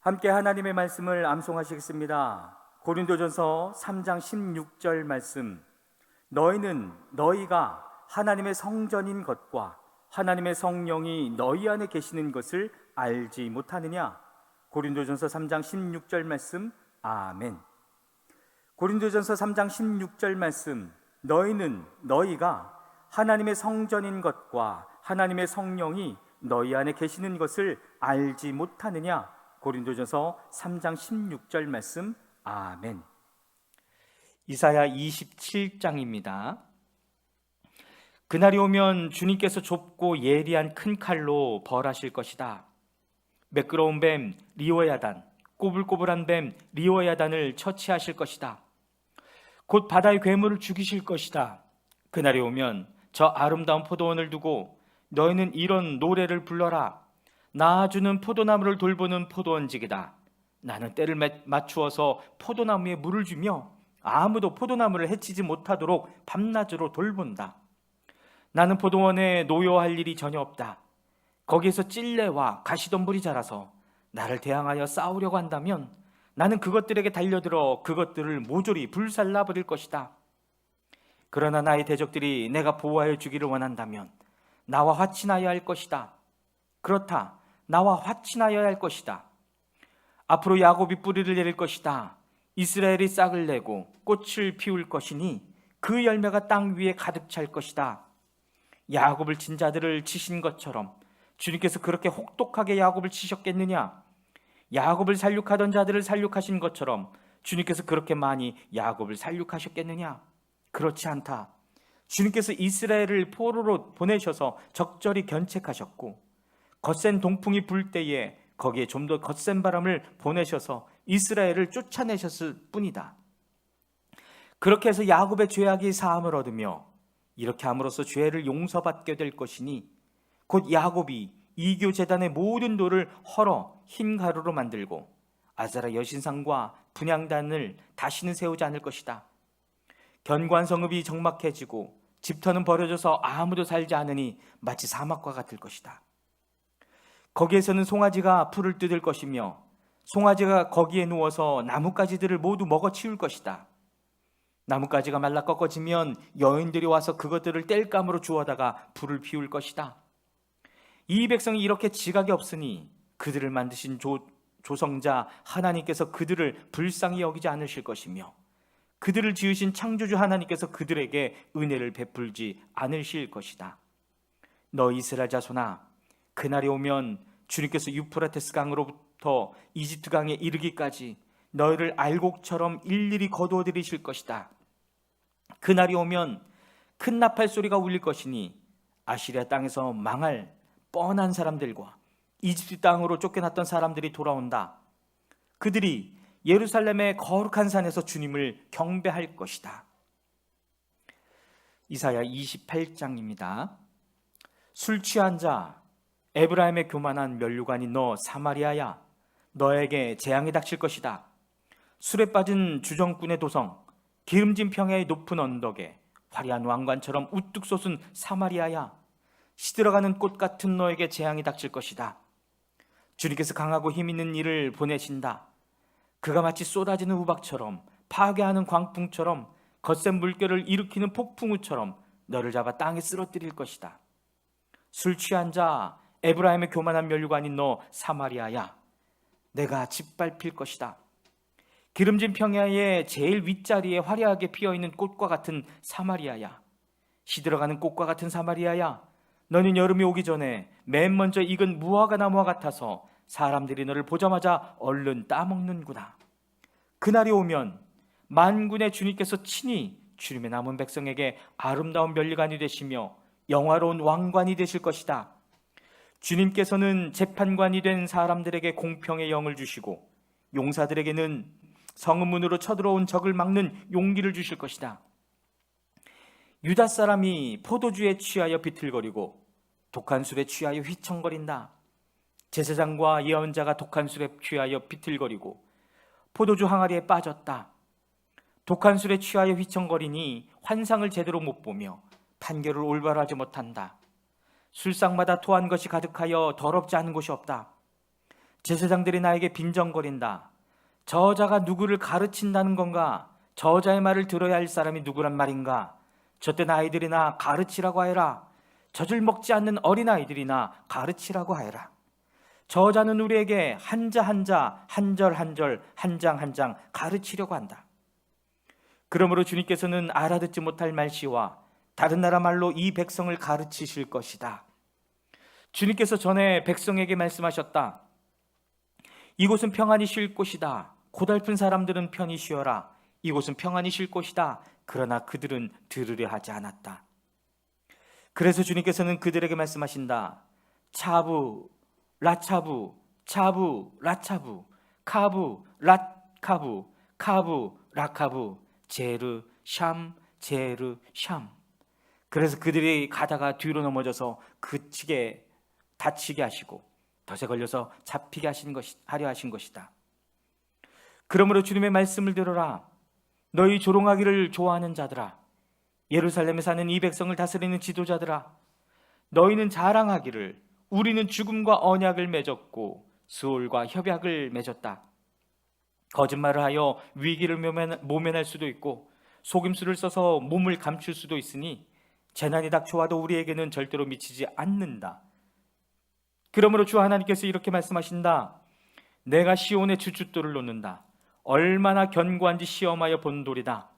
함께 하나님의 말씀을 암송하시겠습니다. 고린도전서 3장 16절 말씀. 너희가 하나님의 성전인 것과 하나님의 성령이 너희 안에 계시는 것을 알지 못하느냐? 고린도전서 3장 16절 말씀. 아멘. 고린도전서 3장 16절 말씀. 너희가 하나님의 성전인 것과 하나님의 성령이 너희 안에 계시는 것을 알지 못하느냐? 고린도전서 3장 16절 말씀. 아멘. 이사야 27장입니다. 그날이 오면 주님께서 좁고 예리한 큰 칼로 벌하실 것이다. 매끄러운 뱀 리오야단, 꼬불꼬불한 뱀 리오야단을 처치하실 것이다. 곧 바다의 괴물을 죽이실 것이다. 그날이 오면 저 아름다운 포도원을 두고 너희는 이런 노래를 불러라. 나아주는 포도나무를 돌보는 포도원직이다. 나는 때를 맞추어서 포도나무에 물을 주며 아무도 포도나무를 해치지 못하도록 밤낮으로 돌본다. 나는 포도원에 노여할 일이 전혀 없다. 거기에서 찔레와 가시덤불이 자라서 나를 대항하여 싸우려고 한다면 나는 그것들에게 달려들어 그것들을 모조리 불살라버릴 것이다. 그러나 나의 대적들이 내가 보호하여 주기를 원한다면 나와 화친하여야 할 것이다. 그렇다. 나와 화친하여야 할 것이다. 앞으로 야곱이 뿌리를 내릴 것이다. 이스라엘이 싹을 내고 꽃을 피울 것이니 그 열매가 땅 위에 가득 찰 것이다. 야곱을 친 자들을 치신 것처럼 주님께서 그렇게 혹독하게 야곱을 치셨겠느냐? 야곱을 살육하던 자들을 살육하신 것처럼 주님께서 그렇게 많이 야곱을 살육하셨겠느냐? 그렇지 않다. 주님께서 이스라엘을 포로로 보내셔서 적절히 견책하셨고 거센 동풍이 불 때에 거기에 좀 더 거센 바람을 보내셔서 이스라엘을 쫓아내셨을 뿐이다. 그렇게 해서 야곱의 죄악이 사함을 얻으며 이렇게 함으로써 죄를 용서받게 될 것이니 곧 야곱이 이교 제단의 모든 돌을 헐어 흰 가루로 만들고 아자라 여신상과 분향단을 다시는 세우지 않을 것이다. 견고한 성읍이 적막해지고 집터는 버려져서 아무도 살지 않으니 마치 사막과 같을 것이다. 거기에서는 송아지가 풀을 뜯을 것이며 송아지가 거기에 누워서 나뭇가지들을 모두 먹어치울 것이다. 나뭇가지가 말라 꺾어지면 여인들이 와서 그것들을 땔감으로 주워다가 불을 피울 것이다. 이 백성이 이렇게 지각이 없으니 그들을 만드신 조성자 하나님께서 그들을 불쌍히 여기지 않으실 것이며 그들을 지으신 창조주 하나님께서 그들에게 은혜를 베풀지 않으실 것이다. 너 이스라엘 자손아, 그날이 오면 주님께서 유프라테스 강으로부터 이집트 강에 이르기까지 너희를 알곡처럼 일일이 거두어들이실 것이다. 그날이 오면 큰 나팔 소리가 울릴 것이니 아시리아 땅에서 망할 뻔한 사람들과 이집트 땅으로 쫓겨났던 사람들이 돌아온다. 그들이 예루살렘의 거룩한 산에서 주님을 경배할 것이다. 이사야 28장입니다. 술 취한 자, 에브라임의 교만한 면류관인 너 사마리아야, 너에게 재앙이 닥칠 것이다. 술에 빠진 주정꾼의 도성, 기름진 평야의 높은 언덕에 화려한 왕관처럼 우뚝 솟은 사마리아야, 시들어가는 꽃 같은 너에게 재앙이 닥칠 것이다. 주님께서 강하고 힘있는 이를 보내신다. 그가 마치 쏟아지는 우박처럼, 파괴하는 광풍처럼, 거센 물결을 일으키는 폭풍우처럼 너를 잡아 땅에 쓰러뜨릴 것이다. 술 취한 자, 에브라임의 교만한 면류관인 너 사마리아야, 내가 짓밟힐 것이다. 기름진 평야의 제일 윗자리에 화려하게 피어있는 꽃과 같은 사마리아야, 시들어가는 꽃과 같은 사마리아야, 너는 여름이 오기 전에 맨 먼저 익은 무화과 나무와 같아서 사람들이 너를 보자마자 얼른 따먹는구나. 그날이 오면 만군의 주님께서 친히 주님의 남은 백성에게 아름다운 면류관이 되시며 영화로운 왕관이 되실 것이다. 주님께서는 재판관이 된 사람들에게 공평의 영을 주시고 용사들에게는 성문으로 쳐들어온 적을 막는 용기를 주실 것이다. 유다 사람이 포도주에 취하여 비틀거리고 독한 술에 취하여 휘청거린다. 제사장과 예언자가 독한 술에 취하여 비틀거리고 포도주 항아리에 빠졌다. 독한 술에 취하여 휘청거리니 환상을 제대로 못 보며 판결을 올바로 하지 못한다. 술상마다 토한 것이 가득하여 더럽지 않은 곳이 없다. 제사장들이 나에게 빈정거린다. 저자가 누구를 가르친다는 건가? 저자의 말을 들어야 할 사람이 누구란 말인가? 젖된 아이들이나 가르치라고 하여라. 젖을 먹지 않는 어린아이들이나 가르치라고 하여라. 저자는 우리에게 한자 한자, 한절 한절, 한 장 한 장 가르치려고 한다. 그러므로 주님께서는 알아듣지 못할 말씨와 다른 나라 말로 이 백성을 가르치실 것이다. 주님께서 전에 백성에게 말씀하셨다. 이곳은 평안히 쉴 곳이다. 고달픈 사람들은 편히 쉬어라. 이곳은 평안히 쉴 곳이다. 그러나 그들은 들으려 하지 않았다. 그래서 주님께서는 그들에게 말씀하신다. 차부, 라차부, 차부, 라차부, 카부, 라카부, 카부, 라카부, 제르, 샴, 제르, 샴. 그래서 그들이 가다가 뒤로 넘어져서 다치게 하시고 덫에 걸려서 잡히게 하려 하신 것이다. 그러므로 주님의 말씀을 들어라. 너희 조롱하기를 좋아하는 자들아, 예루살렘에 사는 이 백성을 다스리는 지도자들아, 너희는 자랑하기를 우리는 죽음과 언약을 맺었고 스올과 협약을 맺었다. 거짓말을 하여 위기를 모면할 수도 있고 속임수를 써서 몸을 감출 수도 있으니 재난이 닥쳐와도 우리에게는 절대로 미치지 않는다. 그러므로 주 하나님께서 이렇게 말씀하신다. 내가 시온의 주춧돌을 놓는다. 얼마나 견고한지 시험하여 본 돌이다.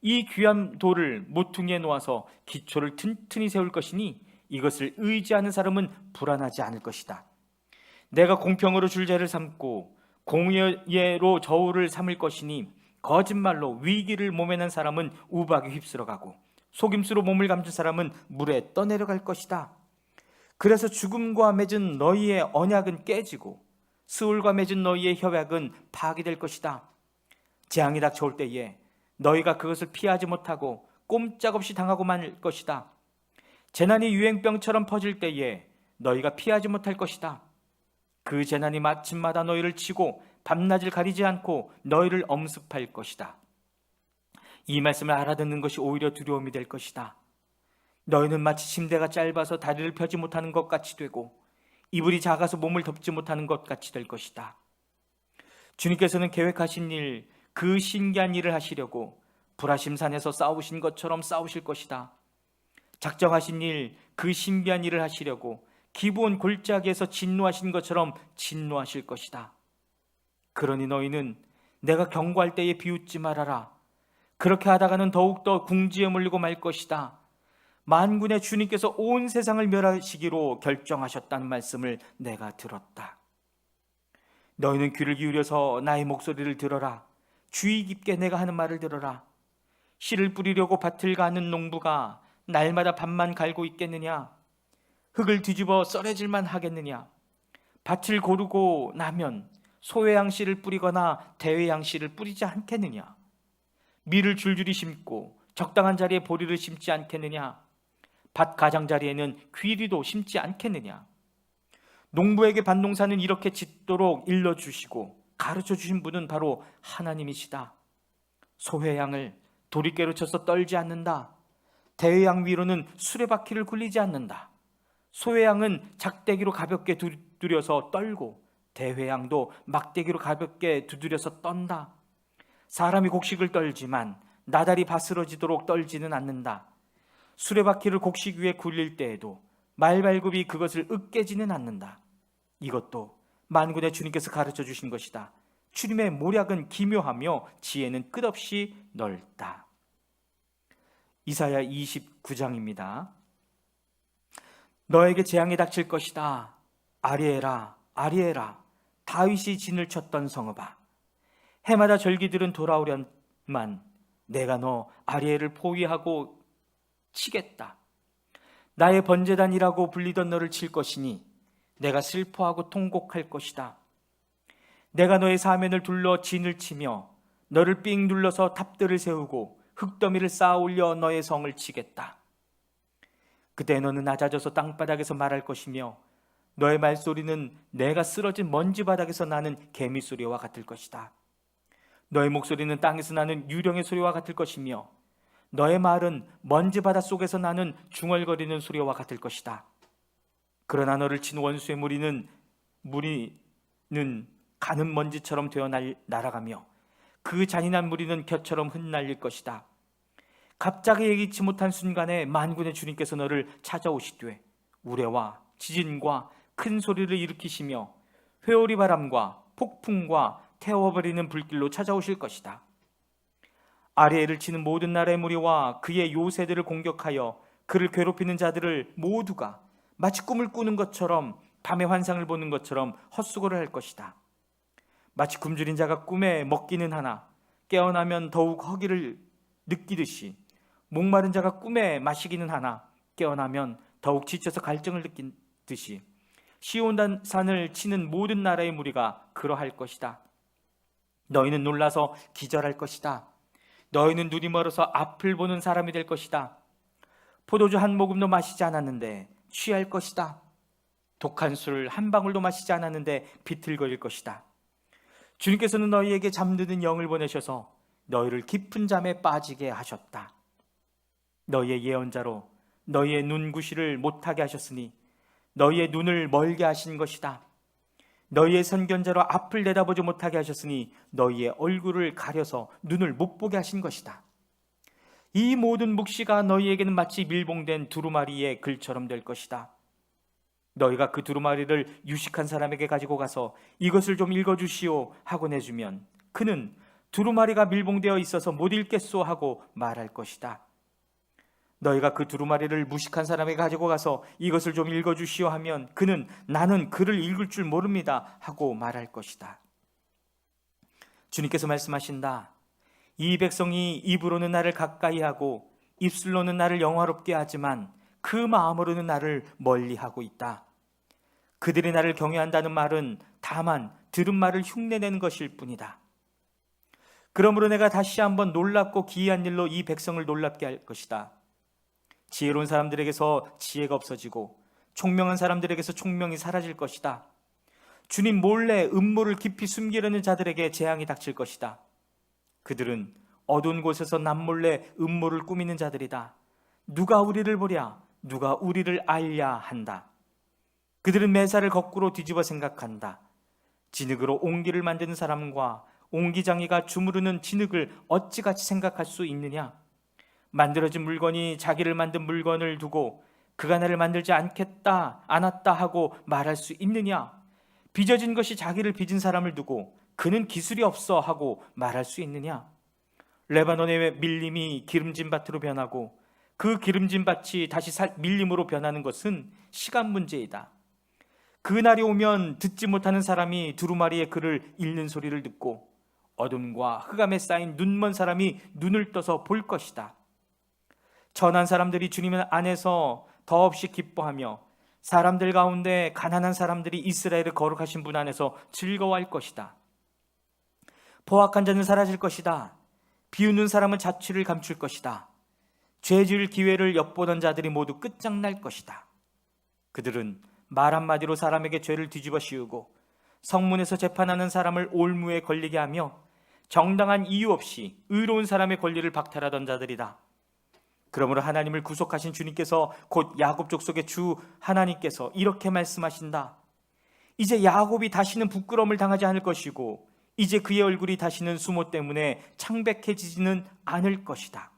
이 귀한 돌을 모퉁이에 놓아서 기초를 튼튼히 세울 것이니 이것을 의지하는 사람은 불안하지 않을 것이다. 내가 공평으로 줄제를 삼고 공의로 저울을 삼을 것이니 거짓말로 위기를 모면한 사람은 우박에 휩쓸어가고 속임수로 몸을 감춘 사람은 물에 떠내려갈 것이다. 그래서 죽음과 맺은 너희의 언약은 깨지고 스올과 맺은 너희의 협약은 파기될 것이다. 재앙이 닥쳐올 때에 너희가 그것을 피하지 못하고 꼼짝없이 당하고 말 것이다. 재난이 유행병처럼 퍼질 때에 너희가 피하지 못할 것이다. 그 재난이 마침마다 너희를 치고 밤낮을 가리지 않고 너희를 엄습할 것이다. 이 말씀을 알아듣는 것이 오히려 두려움이 될 것이다. 너희는 마치 침대가 짧아서 다리를 펴지 못하는 것 같이 되고 이불이 작아서 몸을 덮지 못하는 것 같이 될 것이다. 주님께서는 계획하신 일, 그 신기한 일을 하시려고 불하심산에서 싸우신 것처럼 싸우실 것이다. 작정하신 일, 그 신비한 일을 하시려고 기브온 골짜기에서 진노하신 것처럼 진노하실 것이다. 그러니 너희는 내가 경고할 때에 비웃지 말아라. 그렇게 하다가는 더욱더 궁지에 몰리고 말 것이다. 만군의 주님께서 온 세상을 멸하시기로 결정하셨다는 말씀을 내가 들었다. 너희는 귀를 기울여서 나의 목소리를 들어라. 주의 깊게 내가 하는 말을 들어라. 씨를 뿌리려고 밭을 가는 농부가 날마다 밭만 갈고 있겠느냐? 흙을 뒤집어 썰어질만 하겠느냐? 밭을 고르고 나면 소외양 씨를 뿌리거나 대외양 씨를 뿌리지 않겠느냐? 밀을 줄줄이 심고 적당한 자리에 보리를 심지 않겠느냐? 밭 가장자리에는 귀리도 심지 않겠느냐? 농부에게 밭농사는 이렇게 짓도록 일러주시고 가르쳐주신 분은 바로 하나님이시다. 소회양을 도리깨로 쳐서 떨지 않는다. 대회양 위로는 수레바퀴를 굴리지 않는다. 소회양은 작대기로 가볍게 두드려서 떨고 대회양도 막대기로 가볍게 두드려서 떤다. 사람이 곡식을 떨지만 나달이 바스러지도록 떨지는 않는다. 수레바퀴를 곡식 위에 굴릴 때에도 말발굽이 그것을 으깨지는 않는다. 이것도 만군의 주님께서 가르쳐 주신 것이다. 주님의 모략은 기묘하며 지혜는 끝없이 넓다. 이사야 29장입니다. 너에게 재앙이 닥칠 것이다. 아리에라, 아리에라, 다윗이 진을 쳤던 성읍아. 해마다 절기들은 돌아오련만 내가 너 아리에를 포위하고 치겠다. 나의 번제단이라고 불리던 너를 칠 것이니 내가 슬퍼하고 통곡할 것이다. 내가 너의 사면을 둘러 진을 치며 너를 삥 눌러서 탑들을 세우고 흙더미를 쌓아 올려 너의 성을 치겠다. 그때 너는 낮아져서 땅바닥에서 말할 것이며 너의 말소리는 내가 쓰러진 먼지바닥에서 나는 개미 소리와 같을 것이다. 너의 목소리는 땅에서 나는 유령의 소리와 같을 것이며 너의 말은 먼지바다 속에서 나는 중얼거리는 소리와 같을 것이다. 그러나 너를 친 원수의 무리는 가는 먼지처럼 되어 날아가며 그 잔인한 무리는 겨처럼 흩날릴 것이다. 갑자기 예기치 못한 순간에 만군의 주님께서 너를 찾아오시되 우레와 지진과 큰 소리를 일으키시며 회오리 바람과 폭풍과 태워버리는 불길로 찾아오실 것이다. 아리엘을 치는 모든 나라의 무리와 그의 요새들을 공격하여 그를 괴롭히는 자들을 모두가 마치 꿈을 꾸는 것처럼 밤의 환상을 보는 것처럼 헛수고를 할 것이다. 마치 굶주린 자가 꿈에 먹기는 하나 깨어나면 더욱 허기를 느끼듯이 목마른 자가 꿈에 마시기는 하나 깨어나면 더욱 지쳐서 갈증을 느끼듯이 시온산을 치는 모든 나라의 무리가 그러할 것이다. 너희는 놀라서 기절할 것이다. 너희는 눈이 멀어서 앞을 보는 사람이 될 것이다. 포도주 한 모금도 마시지 않았는데 취할 것이다. 독한 술 한 방울도 마시지 않았는데 비틀거릴 것이다. 주님께서는 너희에게 잠드는 영을 보내셔서 너희를 깊은 잠에 빠지게 하셨다. 너희의 예언자로 너희의 눈구시를 못하게 하셨으니 너희의 눈을 멀게 하신 것이다. 너희의 선견자로 앞을 내다보지 못하게 하셨으니 너희의 얼굴을 가려서 눈을 못 보게 하신 것이다. 이 모든 묵시가 너희에게는 마치 밀봉된 두루마리의 글처럼 될 것이다. 너희가 그 두루마리를 유식한 사람에게 가지고 가서 이것을 좀 읽어주시오 하고 내주면 그는 두루마리가 밀봉되어 있어서 못 읽겠소 하고 말할 것이다. 너희가 그 두루마리를 무식한 사람에게 가지고 가서 이것을 좀 읽어주시오 하면 그는 나는 글을 읽을 줄 모릅니다 하고 말할 것이다. 주님께서 말씀하신다. 이 백성이 입으로는 나를 가까이 하고 입술로는 나를 영화롭게 하지만 그 마음으로는 나를 멀리하고 있다. 그들이 나를 경외한다는 말은 다만 들은 말을 흉내내는 것일 뿐이다. 그러므로 내가 다시 한번 놀랍고 기이한 일로 이 백성을 놀랍게 할 것이다. 지혜로운 사람들에게서 지혜가 없어지고 총명한 사람들에게서 총명이 사라질 것이다. 주님 몰래 음모를 깊이 숨기려는 자들에게 재앙이 닥칠 것이다. 그들은 어두운 곳에서 남몰래 음모를 꾸미는 자들이다. 누가 우리를 보랴, 누가 우리를 알랴 한다. 그들은 매사를 거꾸로 뒤집어 생각한다. 진흙으로 옹기를 만드는 사람과 옹기장이가 주무르는 진흙을 어찌같이 생각할 수 있느냐? 만들어진 물건이 자기를 만든 물건을 두고 그가 나를 만들지 않았다 하고 말할 수 있느냐? 빚어진 것이 자기를 빚은 사람을 두고 그는 기술이 없어 하고 말할 수 있느냐? 레바논의 밀림이 기름진 밭으로 변하고 그 기름진 밭이 다시 밀림으로 변하는 것은 시간 문제이다. 그날이 오면 듣지 못하는 사람이 두루마리의 글을 읽는 소리를 듣고 어둠과 흑암에 쌓인 눈먼 사람이 눈을 떠서 볼 것이다. 천한 사람들이 주님 안에서 더없이 기뻐하며 사람들 가운데 가난한 사람들이 이스라엘을 거룩하신 분 안에서 즐거워할 것이다. 포악한 자는 사라질 것이다. 비웃는 사람은 자취를 감출 것이다. 죄 지을 기회를 엿보던 자들이 모두 끝장날 것이다. 그들은 말 한마디로 사람에게 죄를 뒤집어 씌우고 성문에서 재판하는 사람을 올무에 걸리게 하며 정당한 이유 없이 의로운 사람의 권리를 박탈하던 자들이다. 그러므로 하나님을 구속하신 주님께서 곧 야곱 족속의 주 하나님께서 이렇게 말씀하신다. 이제 야곱이 다시는 부끄러움을 당하지 않을 것이고 이제 그의 얼굴이 다시는 수모 때문에 창백해지지는 않을 것이다.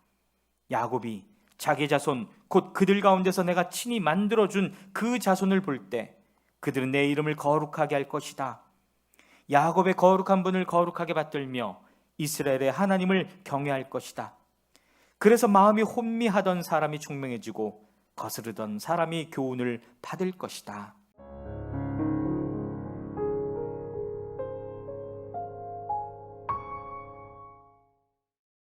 야곱이 자기 자손 곧 그들 가운데서 내가 친히 만들어준 그 자손을 볼 때 그들은 내 이름을 거룩하게 할 것이다. 야곱의 거룩한 분을 거룩하게 받들며 이스라엘의 하나님을 경외할 것이다. 그래서 마음이 혼미하던 사람이 총명해지고 거스르던 사람이 교훈을 받을 것이다.